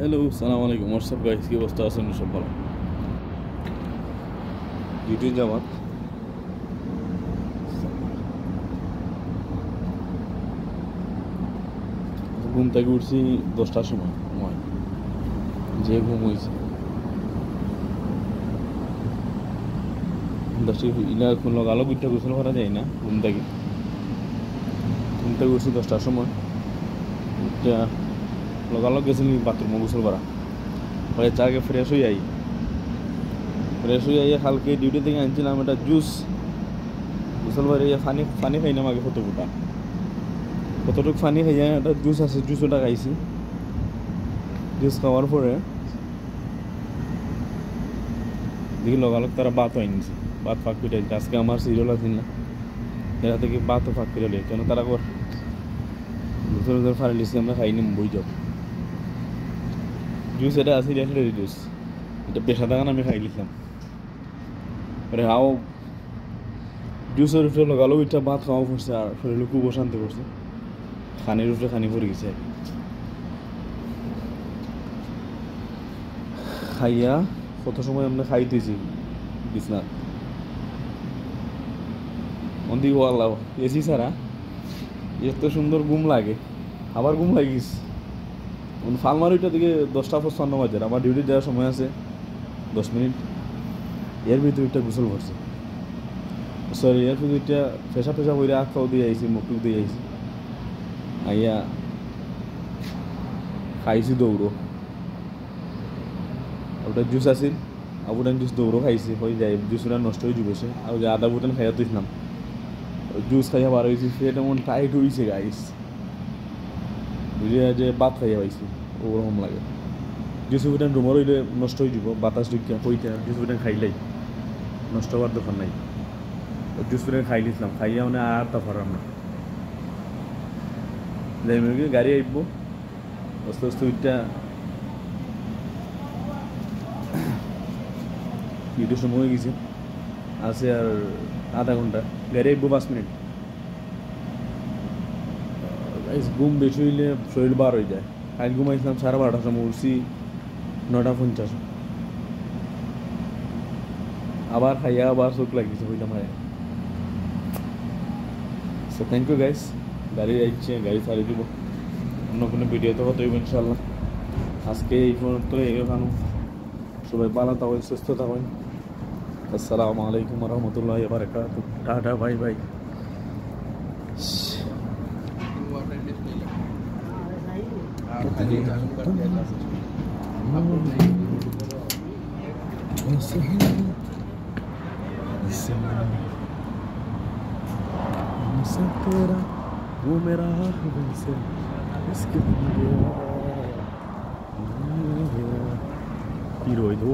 Hello, সালাম আলাইকুম। WhatsApp guys, কি অবস্থা আছেন? সব ভালো? ডিউটি জামাত। ঘুম থেকে উঠছি 10টার সময়। যে ঘুম হয়েছে 10টা, ইনা কোন আলো বুঝতে গোসল করা যায় না। ঘুম থেকে উঠছি 10টার সময়। লগালগ গেছিল বাথরুমে গোসল করা, পরে চাকে ফ্রেশ হয়ে আই কালকে ডিউটি থেকে আনছিলাম একটা জুস। গোসল করে পানি পানি খাইলাম আগে কতটুকু পানি খাইয়া একটা জুস আছে, জুস ওটা খাইছি। জুস খাওয়ার পরে দেখি লগালগ তারা ভাত হয়ে নিছে, ভাত ফাঁক পিটে। আজকে আমার সিরিয়াল আছে না, এরা থেকে ভাতও ফাঁক পিটালে কেন তারা কর গোসল ফাড়ে লিছি। আমরা খাইনি বই যাব জুস, এটা আছে জুস, এটা পেশা থাকান আমি খাই লিখলাম। পরে হাও জুসের উপরে লগালো ওইটা ভাত খাওয়া পড়ছে, আর শরীরে খুব অশান্তি করছে। খানির উপরে খানি পড়ে গেছে। খাইয়া কত সময় আমরা খাইতেছি বিছনা অন্দিকে ওয়াল্লাহ এসি ছাড়া এত সুন্দর ঘুম লাগে। আবার ঘুম লাগিস ফালমারিটা দিকে 10টা 55 বাজে। আমার ডিউটি যাওয়ার সময় আছে 10 মিনিট। এর ভিতরে একটা গোসল করছে, সরি এর ভিতরে একটা ফেসা করে আখ খাও দিয়ে আইসি, মুখ দিয়ে আইসি। আইয়া খাইছি দৌড়ো, ওটা জুস আছিল আবুটান জুস দৌড়ো খাইছি। হয়ে যায় জুস ওটা নষ্ট হয়ে যাবে। আর যে আধা বোতল খাইয়া তুইছিলাম, জুস খাইয়া বার হয়েছি। ফেট এমন টাইট হয়েছে গাইস, বুঝে যে ভাত খাইয়া পাইছি ওরকম লাগে। জুস উঠান রুমর হইলে নষ্ট হয়ে যাব, বাতাস ঢুকিয়া কইটা জুস উঠান খাইলেই নষ্ট হওয়ার দোকান নাই। জুস উঠান খাই লিছিলাম, খাইয়া মানে আর তা পারলাম না। যাই গাড়ি আইব আস্তে আস্তে ওইটা ডিউটির সময় হয়ে গেছে, আছে আর আধা ঘন্টা। গাড়ি আইব 5 মিনিট। ঘুম বেশি হইলে শরীর বার হয়ে যায়। কাল ঘুমাইছিলাম 12:30টার সময়, উঠছি 9:50। আবার খাইয়া আবার চোখ লাগিয়েছে হইলাম খাইয়া। So thank you guys. গাড়ি আইছে, গাড়ি ছাড়িয়ে দিব। অন্য কোনো ভিডিওতে হতে হইব ইনশাল্লাহ। আজকে এই পর্যন্ত এখানে সবাই ভালো থাকেন, সুস্থ থাকেন। আসসালামু আলাইকুম রহমতুল্লাহি ওয়া বারাকাতুহু। Tata, bye bye. तेरा वो मेरा से इसके हीरो हो,